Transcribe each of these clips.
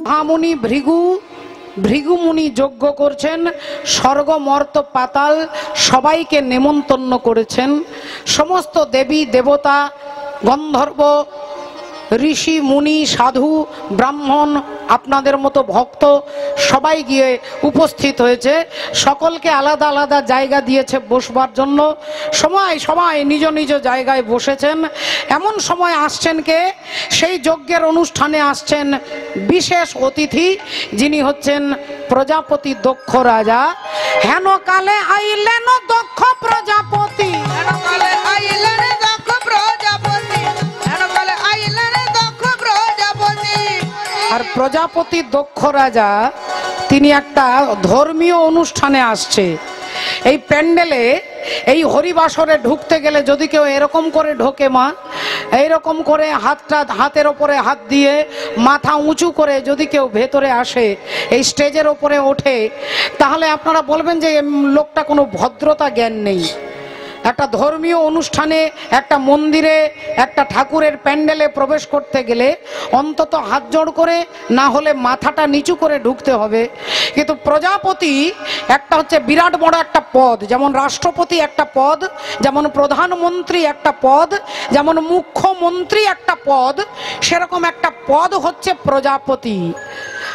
মহামুনি ভৃগু মুনি যজ্ঞ করছেন, স্বর্গ মর্ত পাতাল সবাইকে নেমন্তন্ন করেছেন। সমস্ত দেবী দেবতা, গন্ধর্ব, ঋষি মুনি, সাধু, ব্রাহ্মণ, আপনাদের মতো ভক্ত সবাই গিয়ে উপস্থিত হয়েছে। সকলকে আলাদা আলাদা জায়গা দিয়েছে বসবার জন্য। সবাই নিজ নিজ জায়গায় বসেছেন। এমন সময় আসছেন কে? সেই যজ্ঞের অনুষ্ঠানে আসছেন বিশেষ অতিথি, যিনি হচ্ছেন প্রজাপতি দক্ষ রাজা। হেন কালে আইলেন দক্ষ প্রজাপতি, আর প্রজাপতি দক্ষ রাজা তিনি একটা ধর্মীয় অনুষ্ঠানে আসছে। এই প্যান্ডেলে, এই হরিবাসরে ঢুকতে গেলে যদি কেউ এরকম করে ঢোকে, মা এইরকম করে হাতের ওপরে হাত দিয়ে মাথা উঁচু করে যদি কেউ ভেতরে আসে, এই স্টেজের ওপরে ওঠে, তাহলে আপনারা বলবেন যে লোকটা কোনো ভদ্রতা জ্ঞান নেই। একটা ধর্মীয় অনুষ্ঠানে, একটা মন্দিরে, একটা ঠাকুরের প্যান্ডেলে প্রবেশ করতে গেলে অন্তত হাত জোড় করে, না হলে মাথাটা নিচু করে ঢুকতে হবে। কিন্তু প্রজাপতি একটা হচ্ছে বিরাট বড় একটা পদ, যেমন রাষ্ট্রপতি একটা পদ, যেমন প্রধানমন্ত্রী একটা পদ, যেমন মুখ্যমন্ত্রী একটা পদ, সেরকম একটা পদ হচ্ছে প্রজাপতি।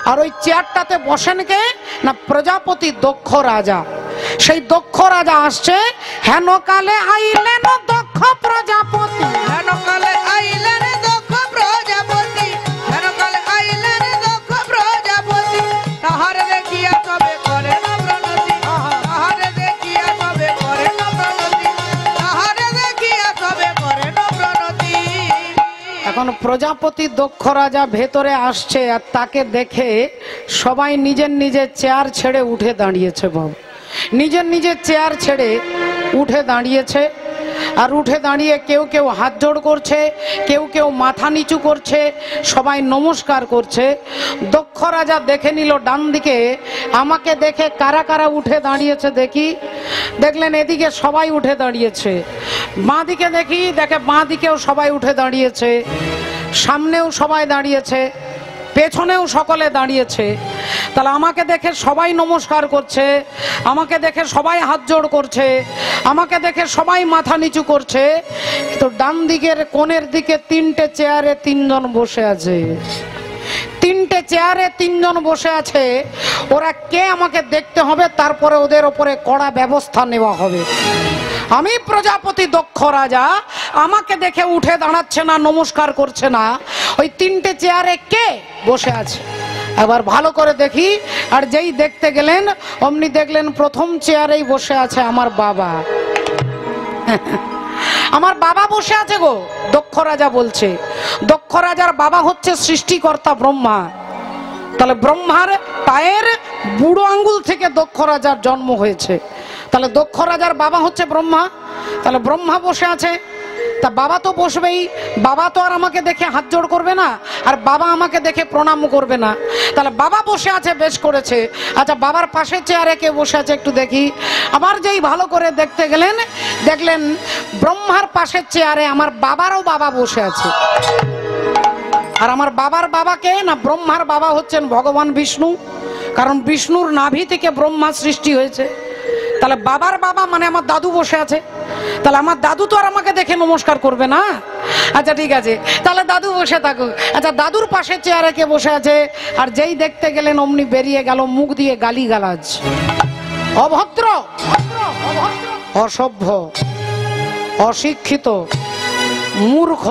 আর ওই চেয়ারটাতে বসেন কে? না প্রজাপতি দক্ষ রাজা। সেই দক্ষ রাজা আসছে। হেন কালে আইলেন দক্ষ প্রজাপতি, হেন কালে আইলেন দক্ষ প্রজাপতি, হেন কালে আইলেন দক্ষ প্রজাপতি। তাহারে দেখিয়া তবে করে না প্রণতি, তাহারে দেখিয়া তবে করে না প্রণতি, তাহারে দেখিয়া তবে করে না প্রণতি। এখন প্রজাপতি দক্ষ রাজা ভেতরে আসছে, আর তাকে দেখে সবাই নিজের নিজের চেয়ার ছেড়ে উঠে দাঁড়িয়েছে। বাবু নিজের নিজের চেয়ার ছেড়ে উঠে দাঁড়িয়েছে। আর উঠে দাঁড়িয়ে কেউ কেউ হাত জোড় করছে, কেউ কেউ মাথা নিচু করছে, সবাই নমস্কার করছে। দক্ষ রাজা দেখে নিল ডান দিকে আমাকে দেখে কারা কারা উঠে দাঁড়িয়েছে দেখি। দেখলেন এদিকে সবাই উঠে দাঁড়িয়েছে। বাঁ দিকে দেখে বাঁ দিকেও সবাই উঠে দাঁড়িয়েছে, সামনেও সবাই দাঁড়িয়েছে, পেছনেও সকলে দাঁড়িয়েছে। তাহলে আমাকে দেখে সবাই নমস্কার করছে, আমাকে দেখে সবাই হাত জোড় করছে, আমাকে দেখে সবাই মাথা নিচু করছে। তো ডান দিকের কোণের দিকে তিনটে চেয়ারে তিনজন বসে আছে। তিনটে চেয়ারে তিনজন বসে আছে। ওরা কে আমাকে দেখতে হবে, তারপরে ওদের ওপরে কড়া ব্যবস্থা নেওয়া হবে। আমি প্রজাপতি দক্ষ রাজা, আমাকে দেখে উঠে দাঁড়াচ্ছে না, নমস্কার করছে না। ওই তিনটে চেয়ারে কে বসে আছে এবার ভালো করে দেখি। আর যেই দেখতে গেলেন অমনি দেখলেন প্রথম চেয়ারেই বসে আছে আমার বাবা। আমার বাবা বসে আছে গো। দক্ষ রাজা বলছে, দক্ষ রাজার বাবা হচ্ছে সৃষ্টিকর্তা ব্রহ্মা। তাহলে ব্রহ্মার পায়ের বুড়ো আঙ্গুল থেকে দক্ষ রাজার জন্ম হয়েছে। তাহলে দক্ষ রাজার বাবা হচ্ছে ব্রহ্মা। তাহলে ব্রহ্মা বসে আছে, তা বাবা তো বসবেই। বাবা তো আর আমাকে দেখে হাত জোড় করবে না, আর বাবা আমাকে দেখে প্রণাম করবে না। তাহলে বাবা বসে আছে, বেশ করেছে। আচ্ছা, বাবার পাশের চেয়ারে কে বসে আছে একটু দেখি। আবার যেই ভালো করে দেখতে গেলেন দেখলেন ব্রহ্মার পাশের চেয়ারে আমার বাবারও বাবা বসে আছে। আর আমার বাবার বাবাকে না, ব্রহ্মার বাবা হচ্ছেন ভগবান বিষ্ণু, কারণ বিষ্ণুর নাভি থেকে ব্রহ্মা সৃষ্টি হয়েছে। তাহলে বাবার বাবা মানে আমার দাদু বসে আছে। তাহলে আমার দাদু তো আর আমাকে দেখে নমস্কার করবে না। আচ্ছা ঠিক আছে, তাহলে দাদু বসে থাকুক। আচ্ছা, দাদুর পাশে চেয়ারে কে বসে আছে? আর যেই দেখতে গেলেন অমনি বেরিয়ে গেল মুখ দিয়ে গালিগালাজ। অভদ্র, অসভ্য, অশিক্ষিত, মূর্খ,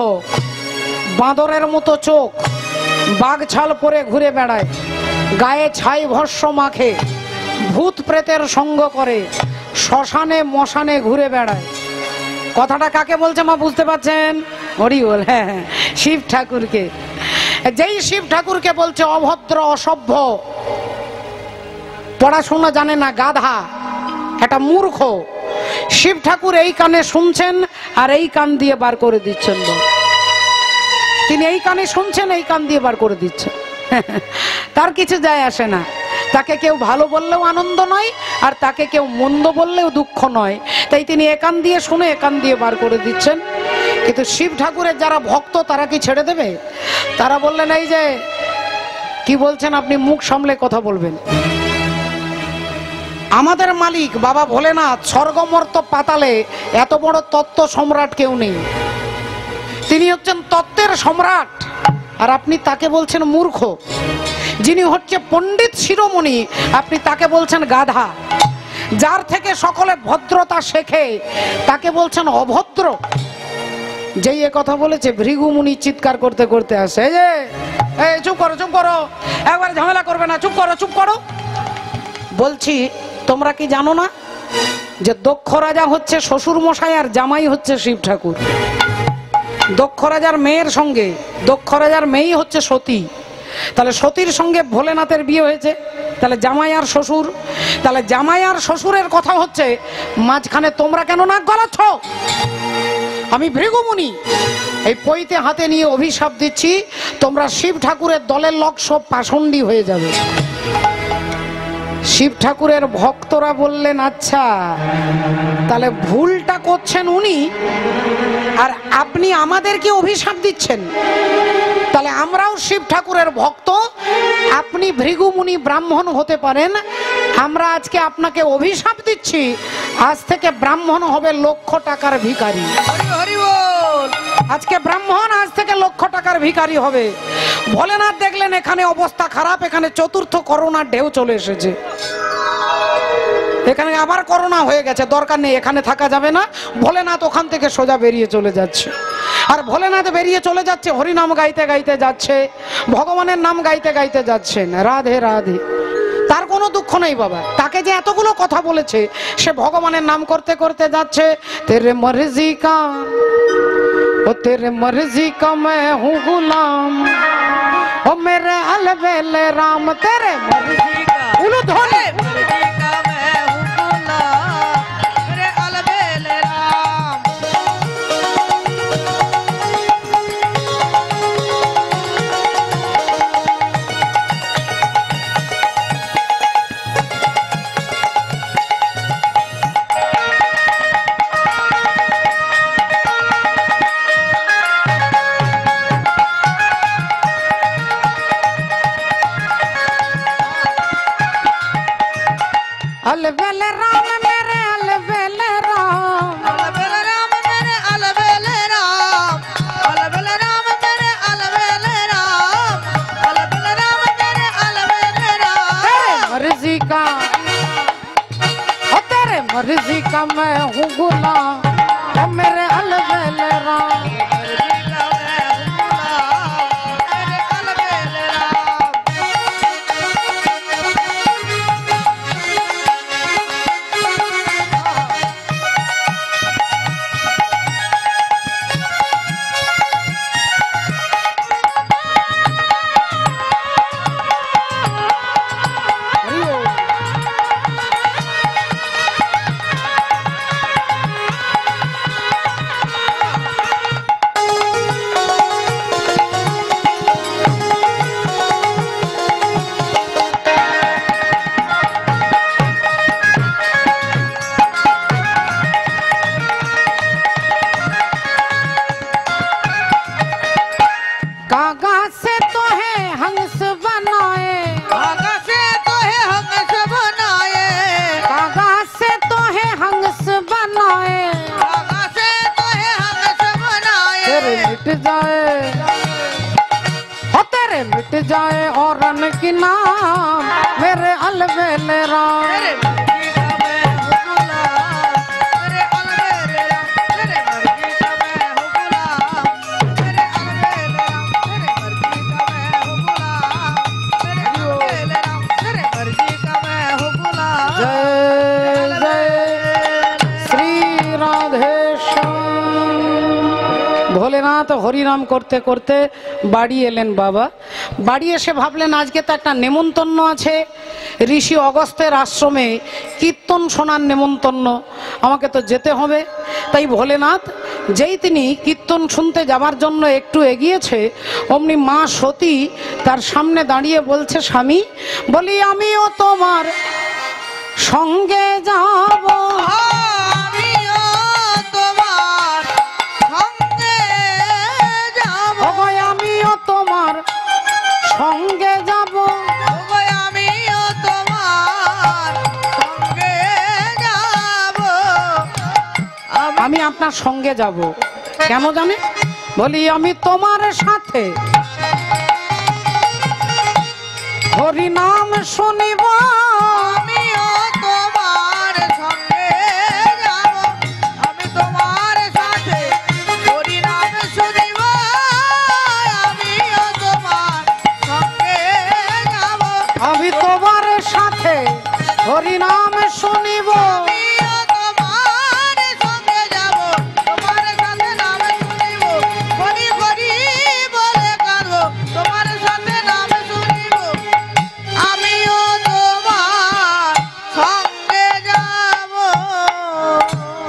বাঁদরের মতো চোখ, বাঘ ছাল পরে ঘুরে বেড়ায়, গায়ে ছাই ভস্য মাখে, ভূত প্রেতের সঙ্গ করে, শ্মশানে মশানে ঘুরে বেড়ায়। কথাটা কাকে বলছে মা বুঝতে পারছেন? হরি বল। হ্যাঁ, শিব ঠাকুরকে। যেই শিব ঠাকুরকে বলছে অভদ্র, অসভ্য, পড়াশোনা জানে না, গাধা, একটা মূর্খ, শিব ঠাকুর এই কানে শুনছেন আর এই কান দিয়ে বার করে দিচ্ছেন। তিনি এই কানে শুনছেন, এই কান দিয়ে বার করে দিচ্ছেন। তার কিছু যায় আসে না। তাকে কেউ ভালো বললেও আনন্দ নয়, আর তাকে কেউ মন্দ বললেও দুঃখ নয়। তাই তিনি একান দিয়ে শুনে একান দিয়ে বার করে দিচ্ছেন। কিন্তু শিব ঠাকুরের যারা ভক্ত তারা কি ছেড়ে দেবে? তারা বললেন, এই যে কি বলছেন আপনি, মুখ সামলে কথা বলবেন। আমাদের মালিক বাবা ভোলেনাথ স্বর্গমর্ত পাতালে এত বড় তত্ত্ব সম্রাট কেউ নেই। তিনি হচ্ছেন তত্ত্বের সম্রাট, আর আপনি তাকে বলছেন মূর্খ। যিনি হচ্ছে পণ্ডিত শিরোমণি, আপনি তাকে বলছেন গাধা। যার থেকে সকলে ভদ্রতা শেখে তাকে বলছেন অভদ্র। যেই এ কথা বলেছে ভৃগু মুনি চিৎকার করতে করতে আসে, এই যে এই চুপ করো, চুপ করো, একবারে ঝামেলা করবে না, চুপ করো, চুপ করো। বলছি তোমরা কি জানো না যে দক্ষ রাজা হচ্ছে শ্বশুর মশাই আর জামাই হচ্ছে শিব ঠাকুর। দক্ষ রাজার মেয়ের সঙ্গে দক্ষ রাজার মেয়েই হচ্ছে সতী। তাহলে সতীর সঙ্গে ভোলেনাথের বিয়ে হয়েছে, তাহলে জামাই আর শ্বশুর। তাহলে জামাই আর শ্বশুরের কথা হচ্ছে, মাঝখানে তোমরা কেন নাক গলাচ্ছ? আমি ভৃগুমুনি এই পইতে হাতে নিয়ে অভিশাপ দিচ্ছি, তোমরা শিব ঠাকুরের দলের লোক সব পাষণ্ডী হয়ে যাবে। শিব ঠাকুরের ভক্তরা বললেন, আচ্ছা তাহলে ভুলটা করছেন উনি, আর আপনি আমাদেরকে অভিশাপ দিচ্ছেন। তাহলে আমরাও শিব ঠাকুরের ভক্ত, আপনি ভৃগুমুনি ব্রাহ্মণ হতে পারেন। আমরা আজকে আপনাকে অভিশাপ দিচ্ছি, আজ থেকে ব্রাহ্মণ হবে লক্ষ টাকার ভিখারি। আজকে ব্রাহ্মণ আজ থেকে লক্ষ টাকার ভিখারি হবে। ভোলেনাথ দেখলেন এখানে অবস্থা খারাপ, এখানে চতুর্থ করোনার ঢেউ চলে এসেছে, এখানে আবার করোনা হয়ে গেছে, দরকার নেই, এখানে থাকা যাবে না। ভোলেনাথ ওখান থেকে সোজা বেরিয়ে চলে যাচ্ছে। আর ভোলেনাথ বেরিয়ে চলে যাচ্ছে, হরিনাম গাইতে গাইতে যাচ্ছে, ভগবানের নাম গাইতে গাইতে যাচ্ছেন, রাধে রাধে। তার কোনো দুঃখ নেই বাবা, তাকে যে এতগুলো কথা বলেছে, সে ভগবানের নাম করতে করতে যাচ্ছে। তেরে মর্জি কা ও তেরে মর্জি কা मैं हूँ गुलाम ओ मेरे अलबेले राम तेरे मर्जी का उलू धोने मर्जी का मैं हूँ गुलाम मेरे अलबेले राम। अलबेले राम मेरे अलबेले राम, अलबेले राम मेरे अलबेले राम, अलबेले राम मेरे अलबेले राम, अलबेले राम मेरे अलबेले राम। तेरे मर्जी का ओ तेरे मर्जी का मैं हूँ गुलाम ओ मेरे अलबेले राम। मिट जाए और रन की नाम मेरे अलबेले राम। ভোলেনাথ হরিনাম করতে করতে বাড়ি এলেন বাবা। বাড়ি এসে ভাবলেন আজকে তো একটা নেমন্তন্ন আছে, ঋষি অগস্ত্যের আশ্রমে কীর্তন শোনার নেমন্তন্ন, আমাকে তো যেতে হবে। তাই ভোলেনাথ যেই তিনি কীর্তন শুনতে যাবার জন্য একটু এগিয়েছে, অমনি মা সতী তার সামনে দাঁড়িয়ে বলছে, স্বামী বলি আমিও তোমার সঙ্গে যাব। আমিও তোমার সঙ্গে আপনার সঙ্গে যাব। কেন জানে? বলি আমি তোমার সাথে হরি নাম শুনিব, আমিও তোমার সঙ্গে যাব, আমি তোমার সাথে হরি নাম শুনিব, আমিও তোমার সঙ্গে যাব, আমি তোমার সাথে হরি নাম শুনিব, আমিও তোমার সঙ্গে যাব, তোমার সাথে নাম শুনিব, হরি হরি বলে কাঁদবো, তোমার সাথে নাম শুনিব, আমিও তোমার সঙ্গে যাব।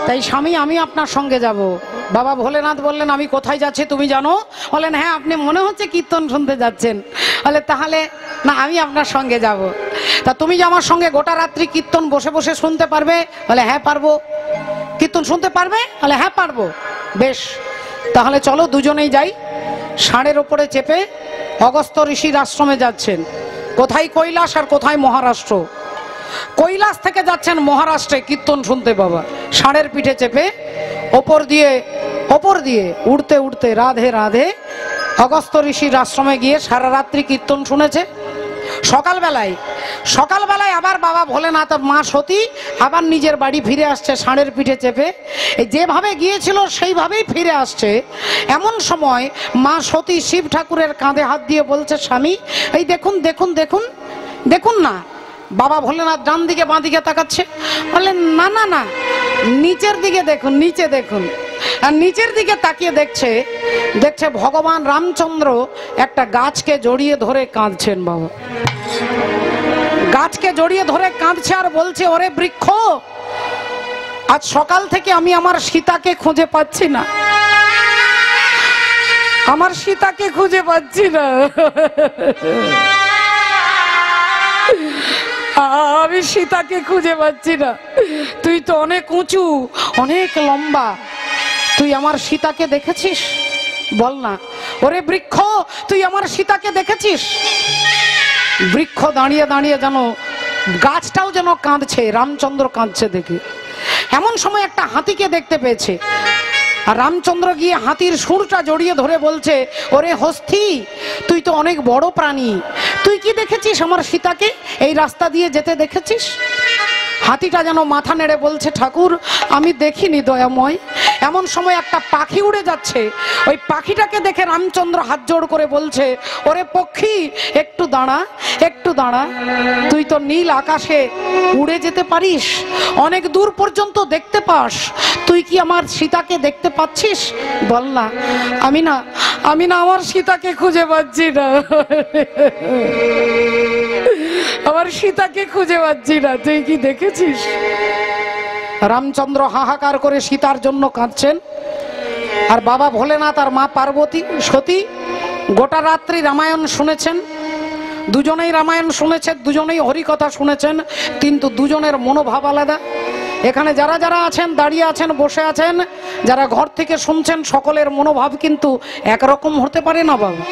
তাই স্বামী আমি আপনার সঙ্গে যাব। বাবা ভোলেনাথ বললেন আমি কোথায় যাচ্ছি তুমি জানো? বলেন হ্যাঁ, আপনি মনে হচ্ছে কীর্তন শুনতে যাচ্ছেন। বলে তাহলে না, আমি আপনার সঙ্গে যাব। তা তুমি যে আমার সঙ্গে গোটা রাত্রি কীর্তন বসে বসে শুনতে পারবে? বলে হ্যাঁ পারবো। কীর্তন শুনতে পারবে? বলে হ্যাঁ পারবো। বেশ, তাহলে চলো দুজনেই যাই। ষাঁড়ের ওপরে চেপে অগস্ত্য ঋষির আশ্রমে যাচ্ছেন। কোথায় কৈলাস আর কোথায় মহারাষ্ট্র? কৈলাস থেকে যাচ্ছেন মহারাষ্ট্রে কীর্তন শুনতে বাবা। ষাঁড়ের পিঠে চেপে ওপর দিয়ে উড়তে উড়তে রাধে রাধে অগস্ত্য ঋষির আশ্রমে গিয়ে সারা রাত্রি কীর্তন শুনেছে। সকালবেলায় আবার বাবা ভোলেনাথ মা সতী আবার নিজের বাড়ি ফিরে আসছে ষাঁড়ের পিঠে চেপে। এই যেভাবে গিয়েছিল সেইভাবেই ফিরে আসছে। এমন সময় মা সতী শিব ঠাকুরের কাঁধে হাত দিয়ে বলছে, স্বামী এই দেখুন দেখুন দেখুন দেখুন না। বাবা ভোলেনাথ ডান দিকে বাঁ দিকে তাকাচ্ছে। বললেন না না না, নিচের দিকে দেখুন, নিচে দেখুন। আর নিচের দিকে তাকিয়ে দেখছে ভগবান রামচন্দ্র একটা গাছকে জড়িয়ে ধরে কাঁদছেন। বাবা গাছকে জড়িয়ে ধরে কাঁদছে আর বলছে, ওরে বৃক্ষ, আজ সকাল থেকে আমি আমার সীতাকে খুঁজে পাচ্ছি না, আমার সীতাকে খুঁজে পাচ্ছি না, আমি সীতাকে খুঁজে পাচ্ছি না। তুই তো অনেক উঁচু, অনেক লম্বা, তুই আমার সীতাকে দেখেছিস? বল না। ওরে বৃক্ষ, তুই আমার সীতাকে দেখেছিস? বৃক্ষ দাঁড়িয়ে দাঁড়িয়ে যেন, গাছটাও যেন কাঁদছে, রামচন্দ্র কাঁদছে দেখে। এমন সময় একটা হাতিকে দেখতে পেয়েছে। আর রামচন্দ্র গিয়ে হাতির সুরটা জড়িয়ে ধরে বলছে, ওরে হস্তি, তুই তো অনেক বড় প্রাণী, তুই কি দেখেছিস আমার সীতাকে? এই রাস্তা দিয়ে যেতে দেখেছিস? হাতিটা যেন মাথা নেড়ে বলছে, ঠাকুর আমি দেখিনি দয়াময়। এমন সময় একটা পাখি উড়ে যাচ্ছে। ওই পাখিটাকে দেখে রামচন্দ্র হাত জোড় করে বলছে, ওরে পক্ষী, একটু দাঁড়া, একটু দাঁড়া, তুই তো নীল আকাশে উড়ে যেতে পারিস, অনেক দূর পর্যন্ত দেখতে পাস, তুই কি আমার সীতাকে দেখতে পাচ্ছিস? বল না। আমি না আমার সীতাকে খুঁজে পাচ্ছি না, আমার সীতাকে খুঁজে পাচ্ছি না, তুই কি দেখেছিস? রামচন্দ্র হাহাকার করে সীতার জন্য কাঁদছেন। আর বাবা ভোলেনাথ আর মা পার্বতী সতী গোটা রাত্রি রামায়ণ শুনেছেন। দুজনেই রামায়ণ শুনেছেন, দুজনেই হরিকথা শুনেছেন, কিন্তু দুজনের মনোভাব আলাদা। এখানে যারা যারা আছেন, দাঁড়িয়ে আছেন, বসে আছেন, যারা ঘর থেকে শুনছেন, সকলের মনোভাব কিন্তু একরকম হতে পারে না বাবা।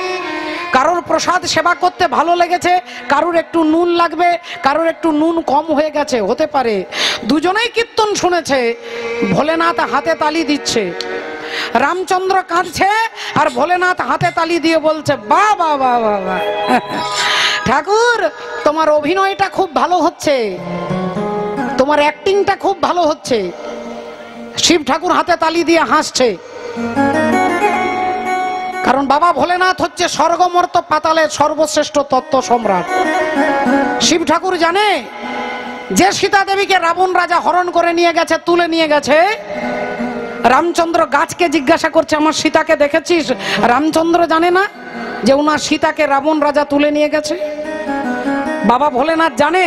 কারোর প্রসাদ সেবা করতে ভালো লেগেছে, কারোর একটু নুন লাগবে, কারোর একটু নুন কম হয়ে গেছে, হতে পারে। দুজনেই কীর্তন শুনেছে, ভোলেনাথ হাতে তালি দিচ্ছে, রামচন্দ্র কাঁদছে আর ভোলেনাথ হাতে তালি দিয়ে বলছে, বাহ বাহ বাহ বাহ, ঠাকুর তোমার অভিনয়টা খুব ভালো হচ্ছে, তোমার অ্যাক্টিংটা খুব ভালো হচ্ছে। শিব ঠাকুর হাতে তালি দিয়ে হাসছে, কারণ বাবা ভোলেনাথ হচ্ছে স্বর্গমর্ত পাতালের সর্বশ্রেষ্ঠ তত্ত্ব সম্রাট। শিব ঠাকুর জানে যে সীতা দেবীকে রাবণ রাজা হরণ করে নিয়ে গেছে, তুলে নিয়ে গেছে, রামচন্দ্র গাছকে জিজ্ঞাসা করছে, আমার সীতাকে দেখেছিস? রামচন্দ্র জানে না যে ওনার সীতাকে রাবণ রাজা তুলে নিয়ে গেছে। বাবা ভোলেনাথ জানে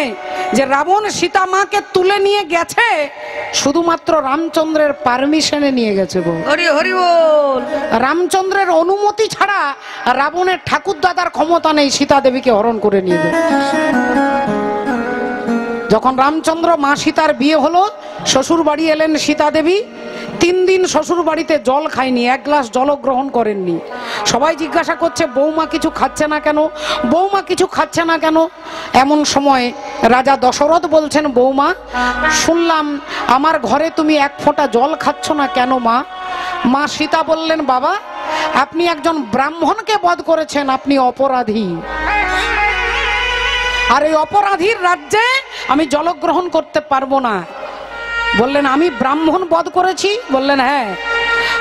যে রাবণ সীতা মাকে তুলে নিয়ে গেছে শুধুমাত্র রামচন্দ্রের পারমিশনে নিয়ে গেছে। হরি হরি বল। রামচন্দ্রের অনুমতি ছাড়া রাবণের ঠাকুর দাদার ক্ষমতা নেই সীতা দেবীকে হরণ করে নিয়ে যাবে। যখন রামচন্দ্র মা সীতার বিয়ে হলো, শ্বশুর বাড়ি এলেন সীতা দেবী। 3 দিন শ্বশুর বাড়িতে জল খায়নি, 1 গ্লাস জল গ্রহণ করেননি। সবাই জিজ্ঞাসা করছে, বৌমা কিছু খাচ্ছে না কেন, বৌমা কিছু খাচ্ছে না কেন? এমন সময় রাজা দশরথ বলছেন, বৌমা শুনলাম আমার ঘরে তুমি এক ফোঁটা জল খাচ্ছ না কেন মা? মা সীতা বললেন, বাবা আপনি একজন ব্রাহ্মণকে বধ করেছেন, আপনি অপরাধী, আর এই অপরাধীর রাজ্যে আমি জলগ্রহণ করতে পারবো না। বললেন, আমি ব্রাহ্মণ বধ করেছি? বললেন, হ্যাঁ।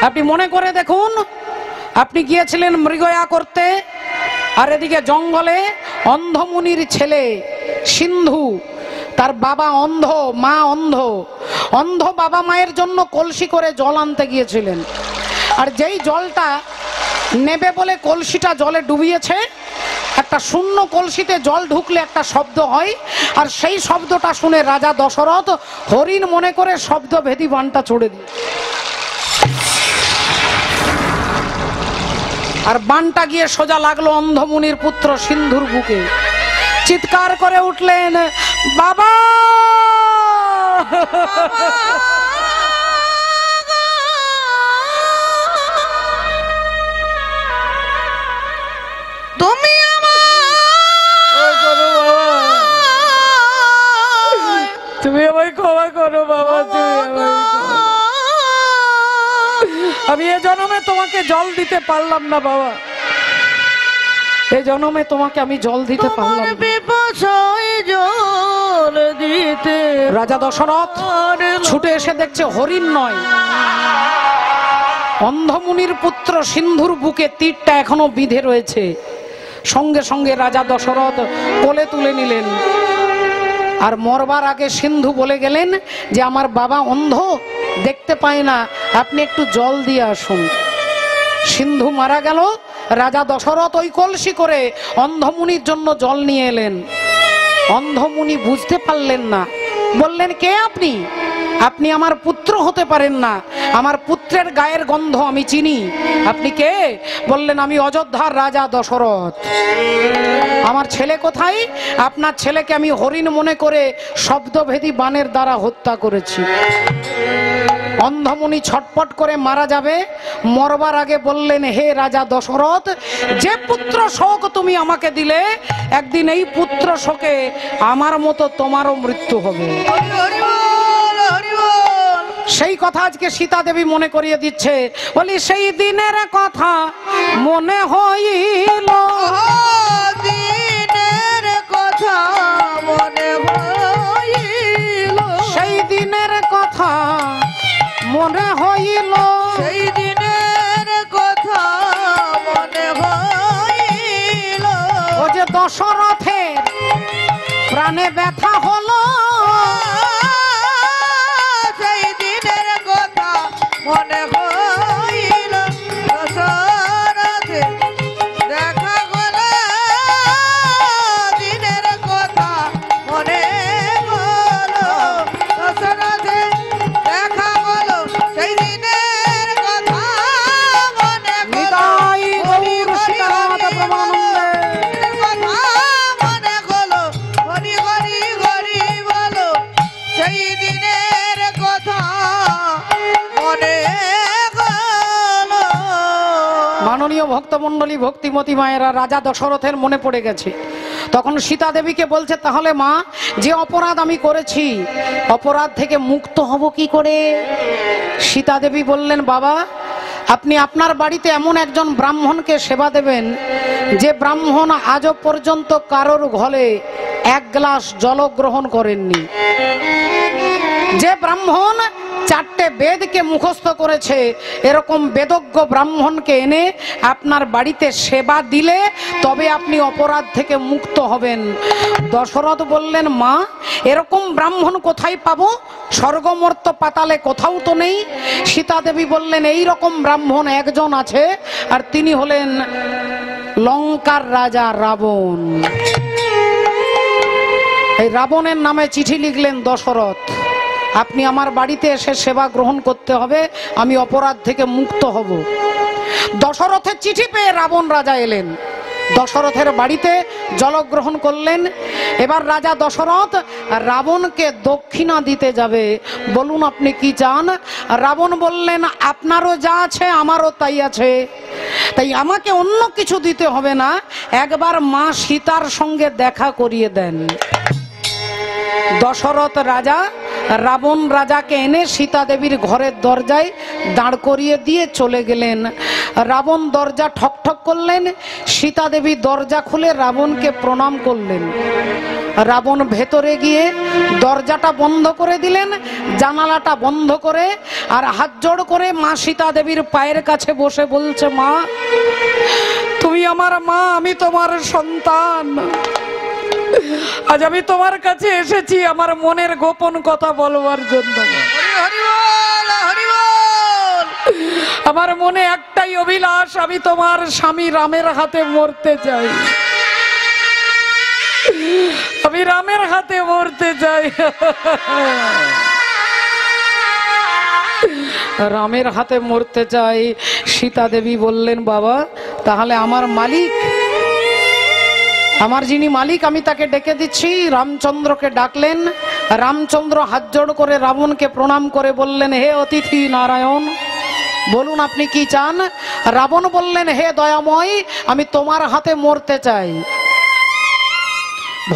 আপনি মনে করে দেখুন, আপনি গিয়েছিলেন মৃগয়া করতে, আর এদিকে জঙ্গলে অন্ধমুনির ছেলে সিন্ধু, তার বাবা অন্ধ, মা অন্ধ, অন্ধ বাবা মায়ের জন্য কলসি করে জল আনতে গিয়েছিলেন। আর যেই জলটা নেবে বলে কলসিটা জলে ডুবিয়েছে, একটা শূন্য কলসিতে জল ঢুকলে একটা শব্দ হয়, আর সেই শব্দটা শুনে রাজা দশরথ হরিণ মনে করে শব্দ ভেদি বানটা ছড়ে দিয়ে, আর বানটা গিয়ে সোজা লাগলো অন্ধমুনির পুত্র সিন্ধুর বুকে। চিৎকার করে উঠলেন, বাবা তুমি তুমি আমায় ক্ষমা করো বাবা, আমি এ জন্মে তোমাকে জল দিতে পারলাম না বাবা, এই জন্মে তোমাকে আমি জল দিতে পারলাম না। জল দিতে রাজা দশরথ ছুটে এসে দেখছে হরিণ নয়, অন্ধমুনির পুত্র সিন্ধুর বুকে তীরটা এখনো বিঁধে রয়েছে। সঙ্গে সঙ্গে রাজা দশরথ কোলে তুলে নিলেন, আর মরবার আগে সিন্ধু বলে গেলেন যে আমার বাবা অন্ধ, দেখতে পায় না, আপনি একটু জল দিয়ে আসুন। সিন্ধু মারা গেল, রাজা দশরথ ওই কলসি করে অন্ধমুনির জন্য জল নিয়ে এলেন। অন্ধমুনি বুঝতে পারলেন না, বললেন, কে আপনি? আপনি আমার পুত্র হতে পারেন না, আমার পুত্রের গায়ের গন্ধ আমি চিনি। আপনি কে? বললেন, আমি অযোধ্যার রাজা দশরথ। আমার ছেলে কোথায়? আপনার ছেলেকে আমি হরিণ মনে করে শব্দভেদী বানের দ্বারা হত্যা করেছি। অন্ধমুনি ছটপট করে মারা যাবে, মরবার আগে বললেন, হে রাজা দশরথ, যে পুত্র শোক তুমি আমাকে দিলে, একদিন এই পুত্র শোকে আমার মতো তোমারও মৃত্যু হবে। সেই কথা আজকে সীতা দেবী মনে করিয়ে দিচ্ছে। বলি, সেই দিনের কথা মনে হইল, দিনের কথা মনে হইল, সেই দিনের কথা মনে হইল, সেই দিনের কথা মনে হইল, ও যে দশরথের প্রাণে ব্যথা হলো, সেই দিনের কথা মনে হইল, দশরথে দেখা গেল, দিনের কথা মনে হল, দশরথে দেখা গেল, সেই দিনের কথা মনে হল, নিতাই গৌর সীতারামতা প্রমানন্দে। কথা মনে হলো, হরি হরি হরি বলো, সেই দিনের কথা মনে হলো। মাননীয় ভক্তমণ্ডলী, ভক্তিমতী মায়েরা, রাজা দশরথের মনে পড়ে গেছে। তখন সীতা দেবীকে বলছে, তাহলে মা, যে অপরাধ আমি করেছি, অপরাধ থেকে মুক্ত হব কি করে? সীতা দেবী বললেন, বাবা আপনি আপনার বাড়িতে এমন একজন ব্রাহ্মণকে সেবা দেবেন, যে ব্রাহ্মণ আজও পর্যন্ত কারোর ঘরে এক গ্লাস জল গ্রহণ করেননি, যে ব্রাহ্মণ 4টে বেদকে মুখস্থ করেছে, এরকম বেদজ্ঞ ব্রাহ্মণকে এনে আপনার বাড়িতে সেবা দিলে তবে আপনি অপরাধ থেকে মুক্ত হবেন। দশরথ বললেন, মা এরকম ব্রাহ্মণ কোথায় পাবো? স্বর্গমর্ত পাতালে কোথাও তো নেই। সীতা দেবী বললেন, এই রকম ব্রাহ্মণ একজন আছে, আর তিনি হলেন লঙ্কার রাজা রাবণ। এই রাবণের নামে চিঠি লিখলেন দশরথ, আপনি আমার বাড়িতে এসে সেবা গ্রহণ করতে হবে, আমি অপরাধ থেকে মুক্ত হব। দশরথের চিঠি পেয়ে রাবণ রাজা এলেন, দশরথের বাড়িতে জলগ্রহণ করলেন। এবার রাজা দশরথ রাবণকে দক্ষিণা দিতে যাবে। বলুন আপনি কি চান? রাবণ বললেন, আপনারও যা আছে আমারও তাই আছে, তাই আমাকে অন্য কিছু দিতে হবে না, একবার মা সীতার সঙ্গে দেখা করিয়ে দেন। দশরথ রাজা রাবণ রাজাকে এনে সীতা দেবীর ঘরের দরজায় দাঁড় করিয়ে দিয়ে চলে গেলেন। রাবণ দরজা ঠকঠক করলেন, সীতা দেবী দরজা খুলে রাবণকে প্রণাম করলেন। রাবণ ভেতরে গিয়ে দরজাটা বন্ধ করে দিলেন, জানালাটা বন্ধ করে, আর হাত জোড় করে মা সীতা দেবীর পায়ের কাছে বসে বলছে, মা তুমি আমার মা, আমি তোমার সন্তান। আজ আমি তোমার কাছে এসেছি আমার মনের গোপন কথা বলবার জন্য। আমার মনে একটাই অভিলাষ, আমি তোমার স্বামী রামের হাতে মরতে চাই, আমি রামের হাতে মরতে চাই। রামের হাতে মরতে চাই। সীতা দেবী বললেন, বাবা তাহলে আমার মালিক, আমার যিনি মালিক আমি তাকে ডেকে দিচ্ছি। রামচন্দ্রকে ডাকলেন। রামচন্দ্র হাত জোড় করে রাবণকে প্রণাম করে বললেন, হে অতিথি নারায়ণ, বলুন আপনি কি চান? রাবণ বললেন, হে দয়াময়, আমি তোমার হাতে মরতে চাই।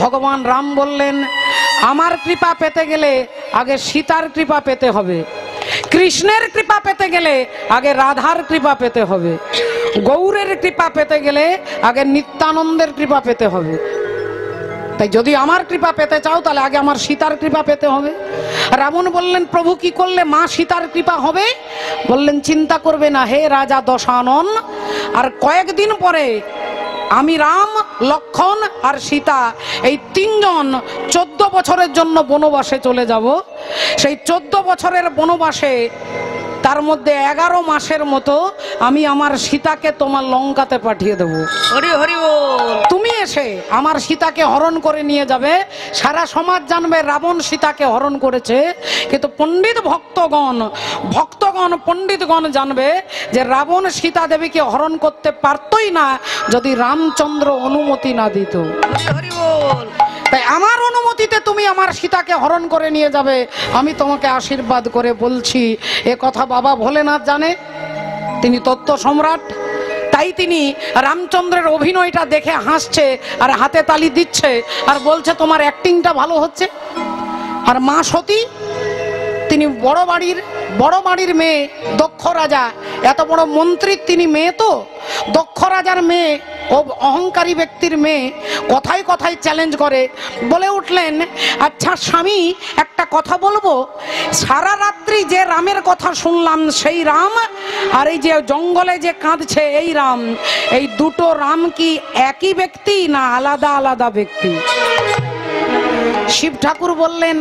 ভগবান রাম বললেন, আমার কৃপা পেতে গেলে আগে সীতার কৃপা পেতে হবে, কৃষ্ণের কৃপা পেতে গেলে আগে রাধার কৃপা পেতে হবে, গৌরের কৃপা পেতে গেলে আগে নিত্যানন্দের কৃপা পেতে হবে। তাই যদি আমার কৃপা পেতে চাও তাহলে আগে আমার সীতার কৃপা পেতে হবে। রাবণ বললেন, প্রভু কি করলে মা সীতার কৃপা হবে? বললেন, চিন্তা করবে না হে রাজা দশানন, আর কয়েকদিন পরে আমি রাম, লক্ষ্মণ আর সীতা এই তিনজন 14 বছরের জন্য বনবাসে চলে যাব। সেই 14 বছরের বনবাসে তার মধ্যে 11 মাসের মতো আমি আমার সীতাকে তোমার লঙ্কাতে পাঠিয়ে দেব। হরি হরি বল। তুমি এসে আমার সীতাকে হরণ করে নিয়ে যাবে। সারা সমাজ জানবে রাবণ সীতাকে হরণ করেছে, কিন্তু পণ্ডিত ভক্তগণ পণ্ডিতগণ জানবে যে রাবণ সীতা দেবীকে হরণ করতে পারতই না যদি রামচন্দ্র অনুমতি না দিত। হরি হরি বল। তাই আমার অনুমতিতে তুমি আমার সীতাকে হরণ করে নিয়ে যাবে। আমি তোমাকে আশীর্বাদ করে বলছি। এ কথা বাবা ভোলেনাথ জানে, তিনি তত্ত্ব সম্রাট। তাই তিনি রামচন্দ্রের অভিনয়টা দেখে হাসছে আর হাতে তালি দিচ্ছে আর বলছে, তোমার অ্যাক্টিংটা ভালো হচ্ছে। আর মা সতী, তিনি বড় বাড়ির মেয়ে, দক্ষ রাজা, এত বড় মন্ত্রীর তিনি মেয়ে, তো দক্ষ রাজার মেয়ে, ও অহংকারী ব্যক্তির মেয়ে, কথায় কথায় চ্যালেঞ্জ করে। বলে উঠলেন, আচ্ছা স্বামী একটা কথা বলবো, সারা রাত্রি যে রামের কথা শুনলাম সেই রাম, আর এই যে জঙ্গলে যে কাঁদছে এই রাম, এই দুটো রাম কি একই ব্যক্তি না আলাদা আলাদা ব্যক্তি? শিব ঠাকুর বললেন,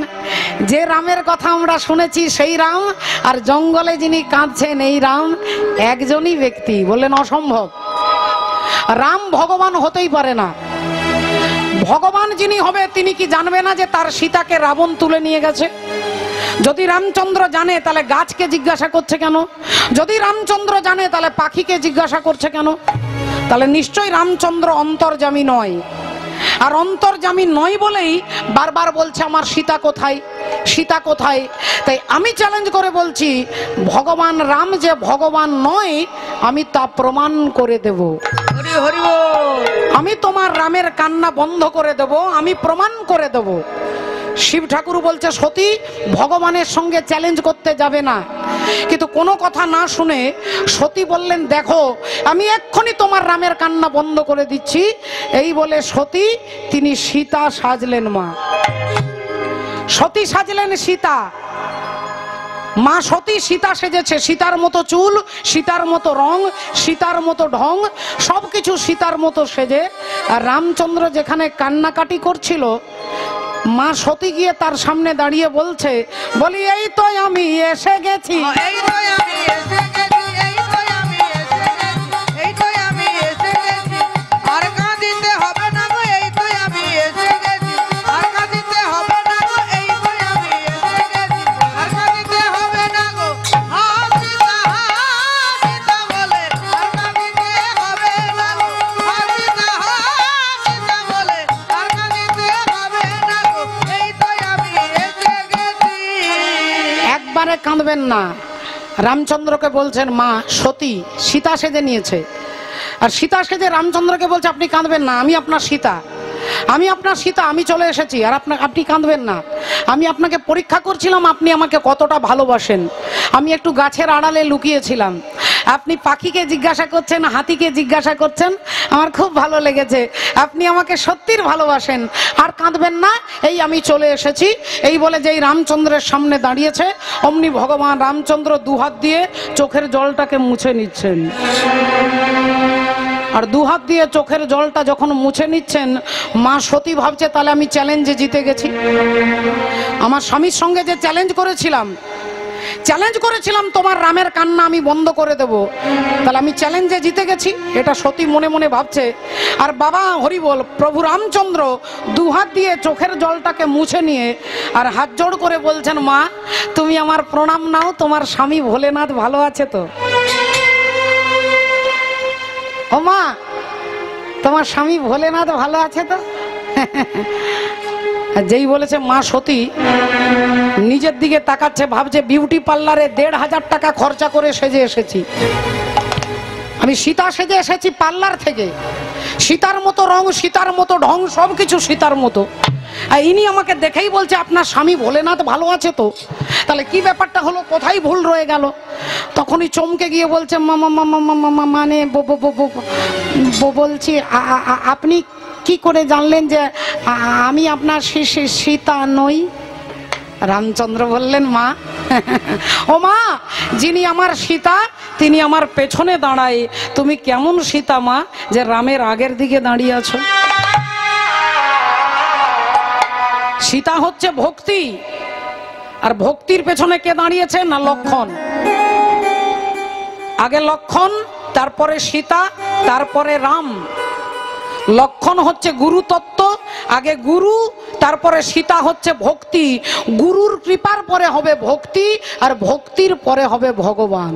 যে রামের কথা আমরা শুনেছি সেই রাম, আর জঙ্গলে যিনি কাঁদছেন এই রাম একজনই ব্যক্তি। বললেন, অসম্ভব, রাম ভগবান হতেই পারে না। ভগবান যিনি হবে তিনি কি জানবে না যে তার সীতাকে রাবণ তুলে নিয়ে গেছে? যদি রামচন্দ্র জানে তাহলে গাছকে জিজ্ঞাসা করছে কেন? যদি রামচন্দ্র জানে তাহলে পাখিকে জিজ্ঞাসা করছে কেন? তাহলে নিশ্চয়ই রামচন্দ্র অন্তর্যামী নয়। আর অন্তর্যামী নয় বলেই বারবার বলছে, আমার সীতা কোথায়, সীতা কোথায়? তাই আমি চ্যালেঞ্জ করে বলছি, ভগবান রাম যে ভগবান নয় আমি তা প্রমাণ করে দেব। হরি হরি বল। আমি তোমার রামের কান্না বন্ধ করে দেব, আমি প্রমাণ করে দেব। শিব ঠাকুর বলছে, সতী ভগবানের সঙ্গে চ্যালেঞ্জ করতে যাবে না। কিন্তু কোনো কথা না শুনে সতী বললেন, দেখো আমি এক্ষুনি তোমার রামের কান্না বন্ধ করে দিচ্ছি। এই বলে সতী তিনি সীতা সাজলেন। মা সতী সাজলেন সীতা। মা সতী সীতা সেজেছে, সীতার মতো চুল, সীতার মতো রং, সীতার মতো ঢং, সবকিছু সীতার মতো সেজে। আর রামচন্দ্র যেখানে কান্নাকাটি করছিল, মা সতী গিয়ে তার সামনে দাঁড়িয়ে বলছে, বলি এই তো আমি এসে গেছি, এই তো আমি এসে গেছি, এই তো আমি এসে গেছি, এই তো আমি এসে গেছি, আর কাঁদিতে হবে না গো, এই তো আমি এসে গেছি, আর কাঁদিতে হবে না গো, এই তো আমি এসে গেছি, আর কাঁদিতে হবে না গো, হাসিতা হাসিতা বলে, আর কাঁদিতে হবে না গো, হাসিতা হাসিতা বলে, আর কাঁদিতে হবে না গো, এই তো আমি এসে গেছি। একবারে কাঁদবেন না। রামচন্দ্রকে বলছেন, মা সতী সীতা সেজে নিয়েছে, আর সীতা সেজে রামচন্দ্রকে বলছে, আপনি কাঁদবেন না, আমি আপনার সীতা, আমি আপনার সীতা, আমি চলে এসেছি, আর আপনি কাঁদবেন না। আমি আপনাকে পরীক্ষা করছিলাম আপনি আমাকে কতটা ভালোবাসেন। আমি একটু গাছের আড়ালে লুকিয়েছিলাম, আপনি পাখিকে জিজ্ঞাসা করছেন, হাতিকে জিজ্ঞাসা করছেন, আমার খুব ভালো লেগেছে। আপনি আমাকে সত্যিই ভালোবাসেন, আর কাঁদবেন না, এই আমি চলে এসেছি। এই বলে যেই রামচন্দ্রের সামনে দাঁড়িয়েছে, অমনি ভগবান রামচন্দ্র দুহাত দিয়ে চোখের জলটাকে মুছে নিচ্ছেন। আর দুহাত দিয়ে চোখের জলটা যখন মুছে নিচ্ছেন, মা সতী ভাবছে তাহলে আমি চ্যালেঞ্জে জিতে গেছি। আমার স্বামীর সঙ্গে যে চ্যালেঞ্জ করেছিলাম তোমার রামের কান্না আমি বন্ধ করে দেব, তাহলে আমি চ্যালেঞ্জে জিতে গেছি, এটা সতী মনে মনে ভাবছে। আর বাবা হরি বল, প্রভু রামচন্দ্র দুহাত দিয়ে চোখের জলটাকে মুছে নিয়ে আর হাত জোড় করে বলছেন, মা তুমি আমার প্রণাম নাও, তোমার স্বামী ভোলেনাথ ভালো আছে তো? ও মা, তোমার স্বামী ভোলেনাথ ভালো আছে তো? যেই বলেছে মা সতী নিজের দিকে তাকাচ্ছে, ভাবছে বিউটি পার্লারে ১৫০০ টাকা খরচা করে সেজে এসেছি, আমি সীতা সেজে এসেছি পার্লার থেকে, সীতার মতো রং, সীতার মতো ঢং, সবকিছু সীতার মতো। আর ইনি আমাকে দেখেই বলছে আপনার স্বামী ভোলেনাথ ভালো আছে তো? তাহলে কি ব্যাপারটা হলো, কোথায় ভুল রয়ে গেল? তখনই চমকে গিয়ে বলছে মানে বলছি আপনি কি করে জানলেন যে আমি আপনার সীতা নই? রামচন্দ্র বললেন, মা ও মা, যিনি আমার সীতা তিনি আমার পেছনে দাঁড়ায়। তুমি কেমন সীতা মা যে রামের আগের দিকে দাঁড়িয়ে আছো? সীতা হচ্ছে ভক্তি, আর ভক্তির পেছনে কে দাঁড়িয়েছে না লক্ষণ। আগে লক্ষণ, তারপরে সীতা, তারপরে রাম। লক্ষণ হচ্ছে গুরু তত্ত্ব, আগে গুরু, তারপরে সীতা হচ্ছে ভক্তি। গুরুর কৃপার পরে হবে ভক্তি, আর ভক্তির পরে হবে ভগবান।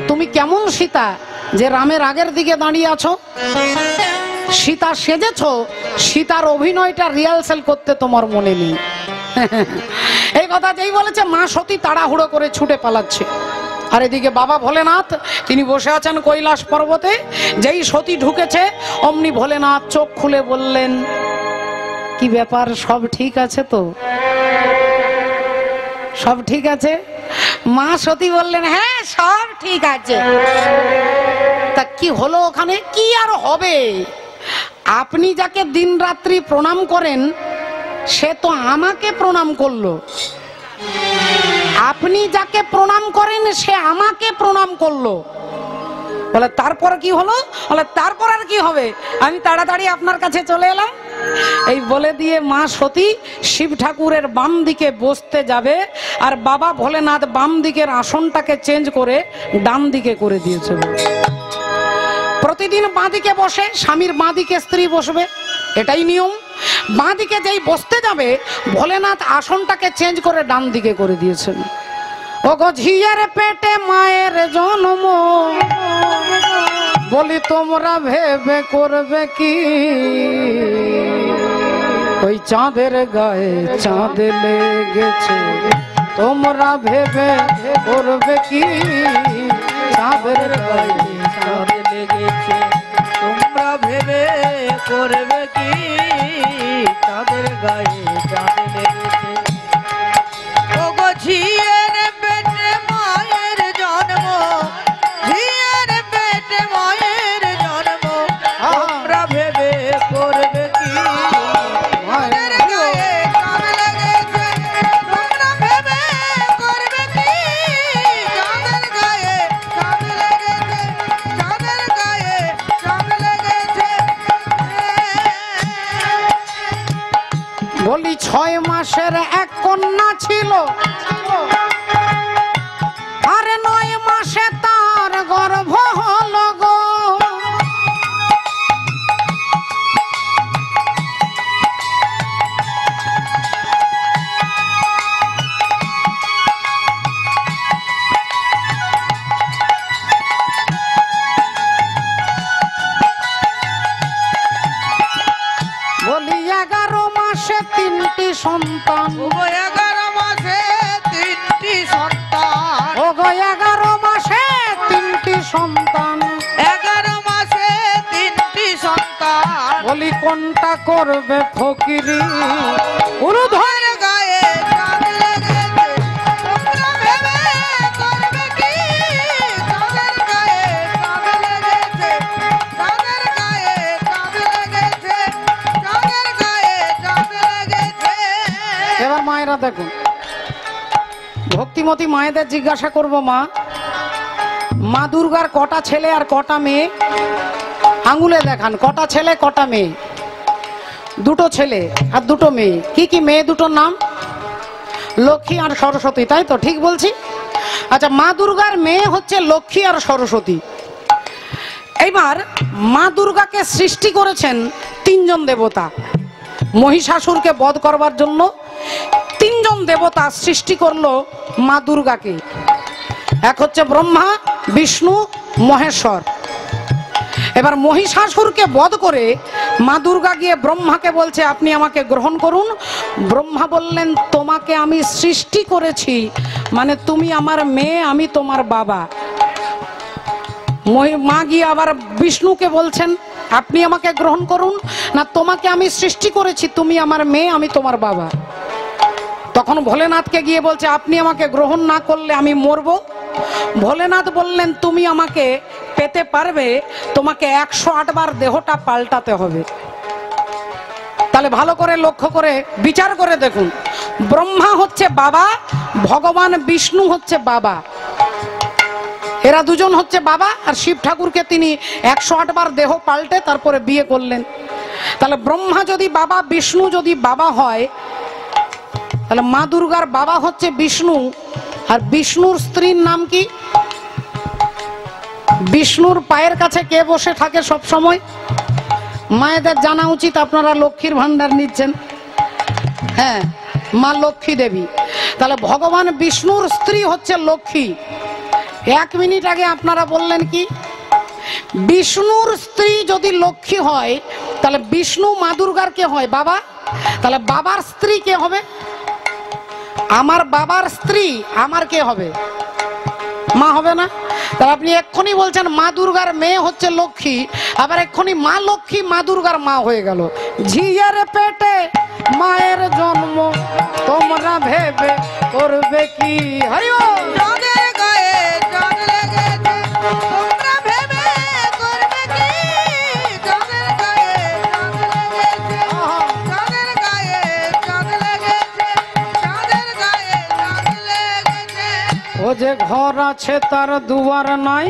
তুমি কেমন সীতা যে রামের আগের দিকে দাঁড়িয়ে আছো? সীতা সেজেছ, সীতার অভিনয়টা রিহার্সাল করতে তোমার মনে নেই। এই কথা যেই বলেছে, মা সতী তাড়াহুড়ো করে ছুটে পালাচ্ছে। আর এদিকে বাবা ভোলেনাথ তিনি বসে আছেন কৈলাস পর্বতে। যেই সতী ঢুকেছে, অমনি ভোলেনাথ চোখ খুলে বললেন, কি ব্যাপার, সব ঠিক আছে তো? সব ঠিক আছে? মা সতী বললেন, হ্যাঁ সব ঠিক আছে। তা কি হলো ওখানে? কি আর হবে, আপনি যাকে দিন রাত্রি প্রণাম করেন সে তো আমাকে প্রণাম করলো। আপনি যাকে প্রণাম করেন সে আমাকে প্রণাম করলো। বলে তারপর কি হলো? বলে তারপর আর কি হবে, আমি তাড়াতাড়ি আপনার কাছে চলে এলাম। এই বলে দিয়ে মা সতী শিব ঠাকুরের বাম দিকে বসতে যাবে, আর বাবা ভোলেনাথ বাম দিকের আসনটাকে চেঞ্জ করে ডান দিকে করে দিয়েছে। প্রতিদিন বাঁ দিকে বসে, স্বামীর বাঁ দিকে স্ত্রী বসবে, এটাই নিয়ম। বাঁ দিকে যেই বসতে যাবে, ভোলেনাথ আসনটাকে চেঞ্জ করে ডান দিকে করে দিয়েছেন। ও গো ঝিয়ের পেটে মায়ের জন্ম, বলি তোমরা ভেবে করবে কি? ওই চাঁদের গায়ে চাঁদ লেগেছে, তোমরা ভেবে করবে কি? চাঁদের গায়ে চাঁদ লেগেছে, তোমরা ভেবে করবে কি? তাদের গায়ে চাঁদ লেগেছে। ও গো ঝিয়ের পেটে মায়ের জন্ম, ঝিয়ের পেটে মায়ের জন্ম, তোমরা ভেবে করবে কি? তাদের গায়ে চাঁদ লেগেছে, তোমরা ভেবে করবে কি? চাঁদের গায়ে চাঁদ লেগেছে, চাঁদের গায়ে চাঁদ লেগেছে। বলি 6 মাসের এক কন্যা ছিল, আর 9 মাসে তার গর্ভ হলো গো। বলি 11 মাসে 3টি সন্তান, ও গো 11 মাসে 3টি সন্তান, ও গো 11 মাসে 3টি সন্তান। 11 মাসে 3টি সন্তান, বলি কোনটা করবে ফকিরি উরুধর গায়ে চাঁদ লেগেছে তোমরা ভেবে করবে কি চাঁদের গায়ে চাঁদ লেগেছে চাঁদের গায়ে চাঁদ লেগেছে চাঁদের গায়ে চাঁদ লেগেছে এবার মায়েরা দেখুন, ভক্তিমতী মায়েদের জিজ্ঞাসা করব, মা, মা দুর্গার কটা ছেলে আর কটা মেয়ে? আঙুলে দেখান, কটা ছেলে কটা মেয়ে? দুটো ছেলে আর দুটো মেয়ে। কি কি মেয়ে দুটোর নাম? লক্ষ্মী আর সরস্বতী, তাই তো? ঠিক বলছি? আচ্ছা, মা দুর্গার মেয়ে হচ্ছে লক্ষ্মী আর সরস্বতী। এইবার মা দুর্গাকে সৃষ্টি করেছেন তিনজন দেবতা। মহিষাসুরকে বধ করবার জন্য তিনজন দেবতা সৃষ্টি করলো মা দুর্গাকে। এক হচ্ছে ব্রহ্মা, বিষ্ণু, মহেশ্বর। এবার মহিষাসুরকে বধ করে মা দুর্গা গিয়ে ব্রহ্মাকে বলছে, আপনি আমাকে গ্রহণ করুন। ব্রহ্মা বললেন, তোমাকে আমি সৃষ্টি করেছি, মানে তুমি আমার মেয়ে, আমি তোমার বাবা। মা গিয়ে আবার বিষ্ণুকে বলছেন, আপনি আমাকে গ্রহণ করুন, না তোমাকে আমি সৃষ্টি করেছি, তুমি আমার মেয়ে, আমি তোমার বাবা। তখন ভোলেনাথকে গিয়ে বলছে, আপনি আমাকে গ্রহণ না করলে আমি মরব। ভোলেনাথ বললেন, তুমি আমাকে পেতে পারবে, তোমাকে 108 বার দেহটা পাল্টাতে হবে। তাহলে ভালো করে লক্ষ্য করে বিচার করে দেখুন, ব্রহ্মা হচ্ছে বাবা, ভগবান বিষ্ণু হচ্ছে বাবা। এরা দুজন হচ্ছে বাবা, আর শিব ঠাকুরকে তিনি 108 বার দেহ পাল্টে তারপরে বিয়ে করলেন। তাহলে ব্রহ্মা যদি বাবা, বিষ্ণু যদি বাবা হয়, তাহলে মা দুর্গার বাবা হচ্ছে বিষ্ণু। আর বিষ্ণুর স্ত্রীর নাম কি? বিষ্ণুর পায়ের কাছে কে বসে থাকে সব সময়? মায়েদের জানা উচিত, আপনারা লক্ষ্মীর ভান্ডার নিচ্ছেন। হ্যাঁ, মা লক্ষ্মী দেবী। তাহলে ভগবান বিষ্ণুর স্ত্রী হচ্ছে লক্ষ্মী। 1 মিনিট আগে আপনারা বললেন কি? বিষ্ণুর স্ত্রী যদি লক্ষ্মী হয়, তাহলে বিষ্ণু মা দুর্গার কে হয়? বাবা। তাহলে বাবার স্ত্রী কে হবে? আমার বাবার স্ত্রী আমার কে হবে? মা হবে না? তাহলে আপনি এক্ষুনি বলছেন মা দুর্গার মেয়ে হচ্ছে লক্ষ্মী, আবার এক্ষুনি মা লক্ষ্মী মা দুর্গার মা হয়ে গেল। ঝিয়ের পেটে মায়ের জন্ম, তোমরা ভেবে করবে কি? হরি বল। চাঁদের গায়ে চাঁদ লেগেছে তোমরা ভেবে করবে কি চাঁদের গায়ে চাঁদ লেগেছে চাঁদের গায়ে চাঁদ লেগেছে চাঁদের গায়ে চাঁদ লেগেছে। ও যে ঘর আছে তার দুয়ার নাই,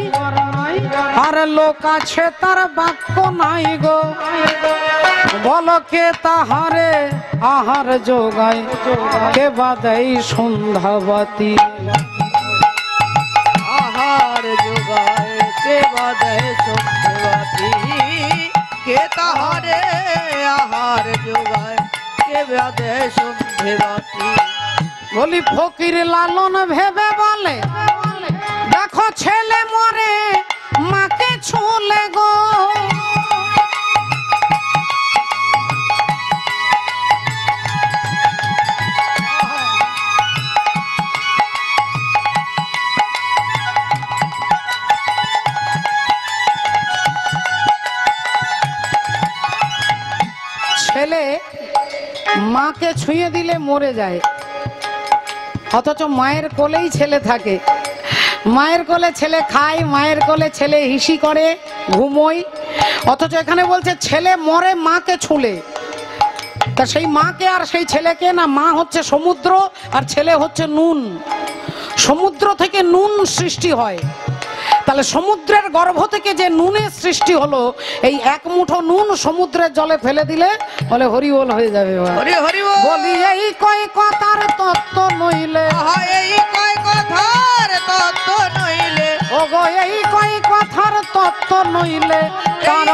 আর লোক আছে তার বাক্য নাই গো। বলো কে তাহারে আহার যোগায়, কে বাদাই সন্ধ্যাবাতি। আহার যোগায় কে বাদে সন্ধ্যাবাতি, কে তাহারে আহার যোগায় কে বাদে সন্ধ্যাবাতি। বলি ফকির লালন ভেবে বলে, দেখো ছেলে মরে মাকে ছুলে গো। ছেলে মাকে ছুঁয়ে দিলে মরে যায়, অথচ মায়ের কোলেই ছেলে থাকে। মায়ের কোলে ছেলে খায়, মায়ের কোলে ছেলে হিসি করে, ঘুমোয়। অথচ এখানে বলছে ছেলে মরে মাকে ছুলে। তা সেই মাকে আর সেই ছেলেকে না, মা হচ্ছে সমুদ্র আর ছেলে হচ্ছে নুন। সমুদ্র থেকে নুন সৃষ্টি হয়, তাহলে সমুদ্রের গর্ভ থেকে যে নুনের সৃষ্টি হলো, এই 1 মুঠো নুন সমুদ্রের জলে ফেলে দিলে বলে হরিবোল হয়ে যাবে। হরি হরি বল। বলি এই কয় কথার তত্ত্ব নইলে, এই কয় কথার তত্ত্ব নইলে, ও গো এই কয় কথার তত্ত্ব নইলে, কার